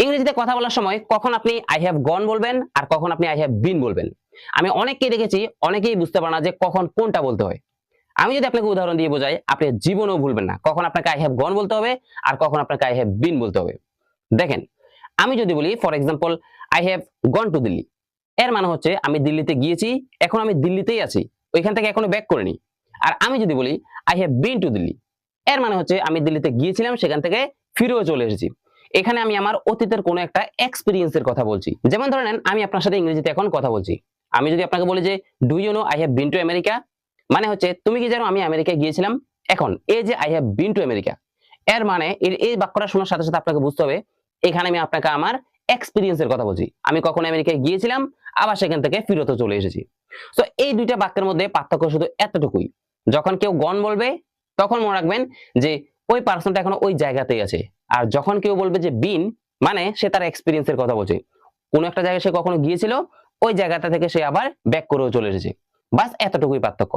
ইংরেজিতে কথা বলার সময় কখন আপনি আই হ্যাভ গন বলবেন আর কখন আপনি আই হ্যাভ বিন বলবেন। আমি অনেককেই দেখেছি, অনেকেই বুঝতে পারে না যে কখন কোনটা বলতে হয়। আমি যদি আপনাকে উদাহরণ দিয়ে বোঝাই, আপনি জীবনেও ভুলবেন না কখন আপনাকে আই হ্যাভ গন বলতে হবে আর কখন আপনাকে আই হ্যাভ বিন বলতে হবে। দেখেন, আমি যদি বলি for example I have gone to Delhi, এর মানে হচ্ছে আমি দিল্লিতে গিয়েছি, এখন আমি দিল্লিতেই আছি, ওইখান থেকে এখনো ব্যাক করিনি। আর আমি যদি বলি I have been two Delhi, এর মানে হচ্ছে আমি দিল্লিতে গিয়েছিলাম, সেখান থেকে ফিরেও চলে এসেছি। এখানে আমি আমার অতীতের কোনো একটা এক্সপেরিয়েন্সের কথা বলছি। যেমন ধরে নেন, আমি আপনার সাথে ইংরেজিতে এখন কথা বলছি। আমি যদি আপনাকে বলি যে do you know I have been to America, মানে হচ্ছে তুমি কি জানো আমি আমেরিকায় গিয়েছিলাম। এখন এই যে I have been to America, এর মানে এই বাক্যটা শোনার সাথে সাথে আপনাকে বুঝতে হবে এখানে আমি আপনাকে আমার এক্সপেরিয়েন্সের কথা বলছি। আমি কখন আমেরিকায় গিয়েছিলাম, আবার সেখান থেকে ফিরতে চলে এসেছি। তো এই দুইটা বাক্যের মধ্যে পার্থক্য শুধু এতটুকুই, যখন কেউ গন বলবে তখন মনে রাখবেন যে ওই পার্সনটা এখনো ওই জায়গাতেই আছে। আর যখন কেউ বলবে যে বিন, মানে সে তার এক্সপেরিয়েন্সের কথা বলছে, কোনো একটা জায়গায় সে কখনো গিয়েছিল, ওই জায়গাটা থেকে সে আবার ব্যাক করেও চলে এসেছে। বাস এতটুকুই পার্থক্য।